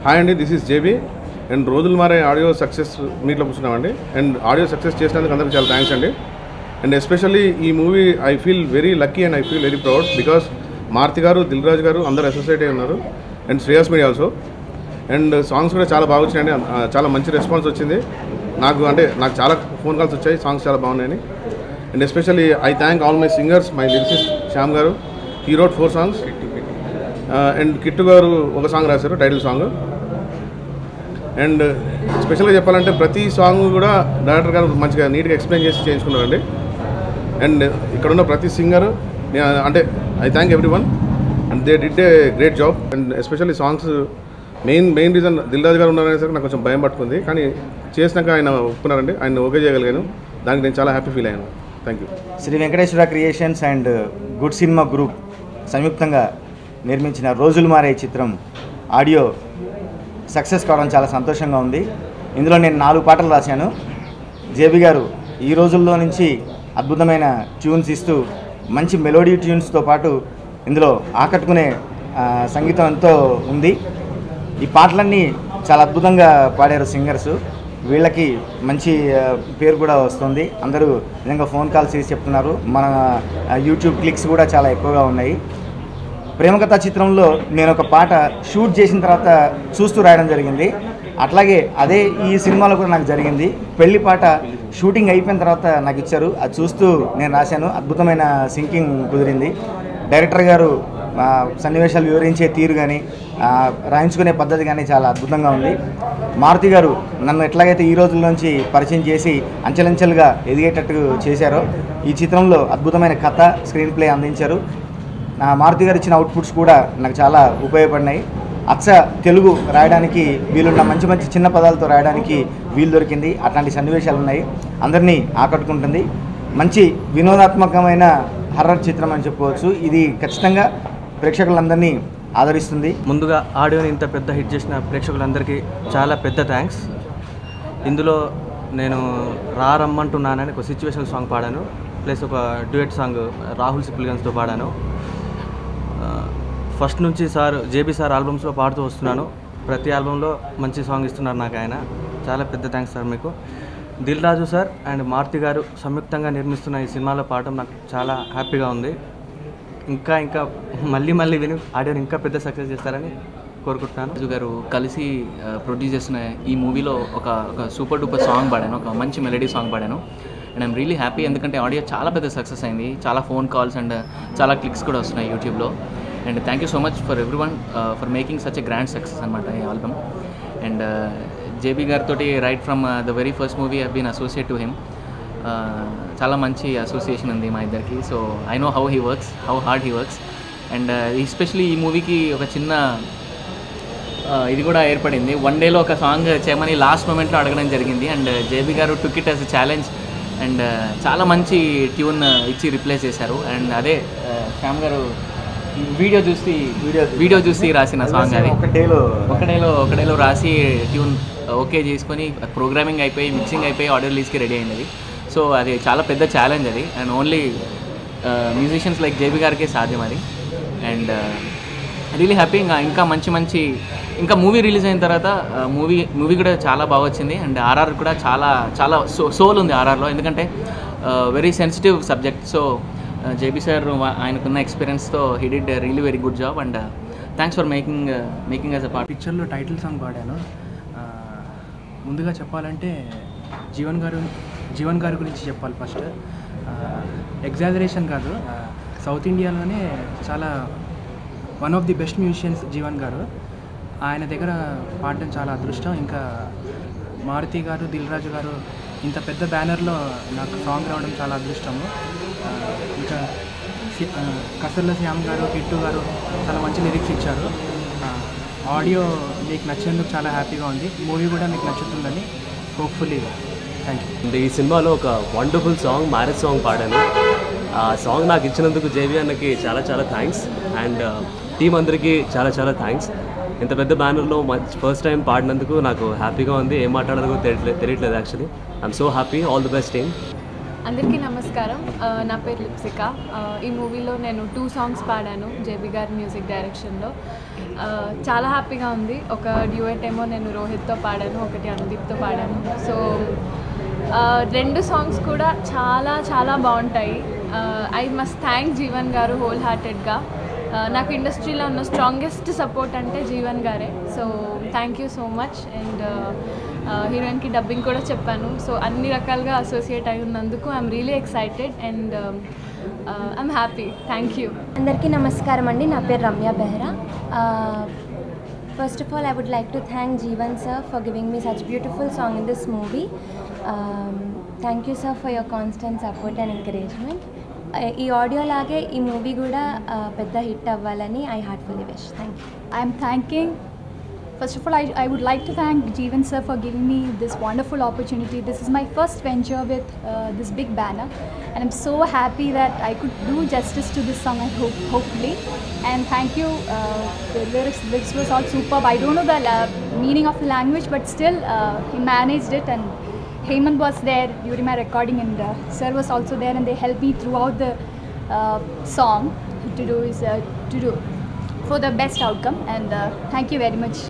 Hi అండి, this is JB and రోజులు మారే ఆడియో సక్సెస్ మీట్లో కూర్చున్నామండి. అండ్ ఆడియో సక్సెస్ చేసినందుకు అందరికీ చాలా థ్యాంక్స్ అండి. అండ్ ఎస్పెషల్లీ ఈ movie I feel very lucky and I feel very proud because Maruthi garu, Dil Raju garu అందరూ అసోసియేట్ అయి ఉన్నారు and Shreyas media also. And songs కూడా చాలా బాగా వచ్చినాయండి, చాలా మంచి రెస్పాన్స్ వచ్చింది నాకు. నాకు చాలా ఫోన్ కాల్స్ వచ్చాయి సాంగ్స్ చాలా బాగున్నాయని. And especially I thank all my singers, my lyricist Shyam garu, he wrote 4 songs and Kittu garu ఒక సాంగ్ రాశారు, టైటిల్ సాంగ్. అండ్ స్పెషల్గా చెప్పాలంటే ప్రతి సాంగ్ కూడా డైరెక్టర్ గారు మంచిగా నీట్గా ఎక్స్ప్లెయిన్ చేసి చేయించుకున్నారండి. అండ్ ఇక్కడున్న ప్రతి singer I thank everyone and they did a great job. And especially songs main reason Dil Raju garu ఉన్నారనేసరికి నాకు కొంచెం భయం పట్టుకుంది, కానీ చేసినాక ఆయన ఒప్పుకున్నారండి, ఆయన ఓకే చేయగలిగాను. దానికి నేను చాలా హ్యాపీ ఫీల్ అయ్యాను. Thank you. Sri Venkateswara creations and good cinema group సంయుక్తంగా నిర్మించిన రోజులు మారే చిత్రం ఆడియో సక్సెస్ కావడం చాలా సంతోషంగా ఉంది. ఇందులో నేను 4 పాటలు రాశాను. జేబీ గారు ఈ రోజుల్లో నుంచి అద్భుతమైన ట్యూన్స్ ఇస్తూ మంచి మెలోడీ ట్యూన్స్తో పాటు ఇందులో ఆకట్టుకునే సంగీతం ఎంతో ఉంది. ఈ పాటలన్నీ చాలా అద్భుతంగా పాడారు సింగర్స్. వీళ్ళకి మంచి పేరు కూడా వస్తుంది. అందరూ నిజంగా ఫోన్ కాల్స్ చేసి చెప్తున్నారు. మన యూట్యూబ్ క్లిక్స్ కూడా చాలా ఎక్కువగా ఉన్నాయి. ప్రేమకథ చిత్రంలో నేను ఒక పాట షూట్ చేసిన తర్వాత చూస్తూ రాయడం జరిగింది. అట్లాగే అదే ఈ సినిమాలో కూడా నాకు జరిగింది. పెళ్లి పాట షూటింగ్ అయిపోయిన తర్వాత నాకు ఇచ్చారు, అది చూస్తూ నేను రాశాను. అద్భుతమైన సింకింగ్ కుదిరింది. డైరెక్టర్ గారు సన్నివేశాలు వివరించే తీరు కానీ రాయించుకునే పద్ధతి కానీ చాలా అద్భుతంగా ఉంది. మారుతి గారు నన్ను ఎట్లాగైతే ఈ రోజుల నుంచి పరిచయం చేసి అంచెలంచెలుగా ఎదిగేటట్టు చేశారో ఈ చిత్రంలో అద్భుతమైన కథ, స్క్రీన్ ప్లే అందించారు. మారుతి గారు ఇచ్చిన అవుట్పుట్స్ కూడా నాకు చాలా ఉపయోగపడినాయి. అచ్చ తెలుగు రాయడానికి వీలున్న మంచి మంచి చిన్న పదాలతో రాయడానికి వీలు దొరికింది. అట్లాంటి సన్నివేశాలు ఉన్నాయి, అందరినీ ఆకట్టుకుంటుంది. మంచి వినోదాత్మకమైన హర్రర్ చిత్రం అని చెప్పుకోవచ్చు. ఇది ఖచ్చితంగా ప్రేక్షకులందరినీ ఆదరిస్తుంది. ముందుగా ఆడియోని ఇంత పెద్ద హిట్ చేసిన ప్రేక్షకులందరికీ చాలా పెద్ద థ్యాంక్స్. ఇందులో నేను రమ్మంటున్నానని ఒక సిచ్యువేషన్ సాంగ్ పాడాను, ప్లస్ ఒక డ్యూయట్ సాంగ్ రాహుల్ సిప్లిగన్స్తో పాడాను. ఫస్ట్ నుంచి జేబీ సార్ ఆల్బమ్స్లో పాడుతూ వస్తున్నాను. ప్రతి ఆల్బంలో మంచి సాంగ్ ఇస్తున్నారు నాకు ఆయన. చాలా పెద్ద థ్యాంక్స్ సార్ మీకు. దిల్ రాజు సార్ అండ్ మారుతి గారు సంయుక్తంగా నిర్మిస్తున్న ఈ సినిమాలో పాడటం నాకు చాలా హ్యాపీగా ఉంది. ఇంకా మళ్ళీ విని ఆడియోని ఇంకా పెద్ద సక్సెస్ చేస్తారని కోరుకుంటున్నాను. రాజు గారు కలిసి ప్రొడ్యూస్ చేసిన ఈ మూవీలో ఒక సూపర్ డూపర్ సాంగ్ పాడాను, ఒక మంచి మెలడీ సాంగ్ పాడాను. అండ్ ఐమ్ రియలీ హ్యాపీ, ఎందుకంటే ఆడియో చాలా పెద్ద సక్సెస్ అయింది. చాలా ఫోన్ కాల్స్ అండ్ చాలా క్లిక్స్ కూడా వస్తున్నాయి యూట్యూబ్లో. And thank you so much for every one for making such a grand success అనమాట ఈ ఆల్బమ్. అండ్ జేబీ గారితో right from the very first movie I been associate to him. చాలా మంచి association ఉంది మా ఇద్దరికి. So I know how hard he works. And especially ఈ మూవీకి ఒక చిన్న ఇది కూడా ఏర్పడింది. 1 డేలో ఒక సాంగ్ చేయమని లాస్ట్ మూమెంట్లో అడగడం జరిగింది. అండ్ జేబీ గారు took it as a challenge and చాలా మంచి ట్యూన్ ఇచ్చి రిప్లేస్ చేశారు. అండ్ అదే శ్యామ్ గారు వీడియో చూసి రాసిన సాంగ్ అది. ఒక డేలో రాసి ట్యూన్ ఓకే చేసుకొని ప్రోగ్రామింగ్ అయిపోయి మిక్సింగ్ అయిపోయి ఆడియో రిలీజ్కి రెడీ అయింది. సో అది చాలా పెద్ద ఛాలెంజ్ అది. And only musicians like JB గారికే సాధ్యం అది. And really happy. ఇంకా మంచి ఇంకా మూవీ రిలీజ్ అయిన తర్వాత మూవీ కూడా చాలా బాగా వచ్చింది. అండ్ ఆర్ఆర్ కూడా చాలా సోల్ ఉంది ఆర్ఆర్లో, ఎందుకంటే very sensitive subject. So JB sir ఆయనకున్న ఎక్స్పీరియన్స్తో he did really very good job. And thanks for making as a part. పిక్చర్లో టైటిల్ సాంగ్ పాడాను. ముందుగా చెప్పాలంటే జీవన్ గారి గురించి చెప్పాలి. ఫస్ట్ ఎగ్జాజరేషన్ కాదు, సౌత్ ఇండియాలోనే చాలా one of the best musicians Jeevan గారు. ఆయన దగ్గర పాడడం చాలా అదృష్టం. ఇంకా మారుతి గారు, దిల్ రాజు గారు ఇంత పెద్ద బ్యానర్లో నాకు సాంగ్ రావడం చాలా అదృష్టము. ఇంకా కసర్ల శ్యామ్ గారు, కిట్టు గారు చాలా మంచి లిరిక్స్ ఇచ్చారు. ఆడియో మీకు నచ్చినందుకు చాలా హ్యాపీగా ఉంది. మూవీ కూడా మీకు నచ్చుతుందని హోప్ఫుల్లీ. Thank you. ఈ సినిమాలో ఒక వండర్ఫుల్ సాంగ్, మ్యారేజ్ సాంగ్ పాడాను. ఆ సాంగ్ నాకు ఇచ్చినందుకు జేబీ అన్నకి చాలా థ్యాంక్స్. అండ్ టీం అందరికీ చాలా థ్యాంక్స్. ఇంత పెద్ద బ్యానర్లో ఫస్ట్ టైం పాడినందుకు నాకు హ్యాపీగా ఉంది. ఏం మాట్లాడాలో తెలియట్లేదు actually. I'm so happy. All the best team. అందరికీ నమస్కారం. నా పేరు లిప్సిక. ఈ మూవీలో నేను 2 సాంగ్స్ పాడాను జేబీ గారి మ్యూజిక్ డైరెక్షన్లో. చాలా హ్యాపీగా ఉంది. ఒక డ్యూయట్ ఏమో నేను రోహిత్తో పాడాను, ఒకటి అనుదీప్తో పాడాను. సో 2 సాంగ్స్ కూడా చాలా చాలా బాగుంటాయి. ఐ మస్ట్ థ్యాంక్ జీవన్ గారు హోల్ హార్టెడ్గా. నాకు ఇండస్ట్రీలో ఉన్న స్ట్రాంగెస్ట్ సపోర్ట్ అంటే జీవన్ గారే. So thank you so much. And హీరోయిన్కి డబ్బింగ్ కూడా చెప్పాను. సో అన్ని రకాలుగా అసోసియేట్ అయి ఉన్నందుకు I'm really excited and I'm happy. Thank you. అందరికీ నమస్కారం అండి. నా పేరు Ramya Behra. First of all I would like to thank Jeevan sir for giving me such beautiful song in this movie. Thank you sir for your constant support and encouragement. ఈ audio లాగే ఈ movie కూడా పెద్ద హిట్ అవ్వాలని I heartfully wish. Thank you. I'm thanking, first of all, I would like to thank Jeevan sir for giving me this wonderful opportunity. This is my first venture with this big banner, and I'm so happy that I could do justice to this song, hopefully. And thank you, the lyrics was all superb. I don't know the meaning of the language, but still he managed it, and Heyman was there during my recording, and sir was also there, and they helped me throughout the song to do for the best outcome. And thank you very much.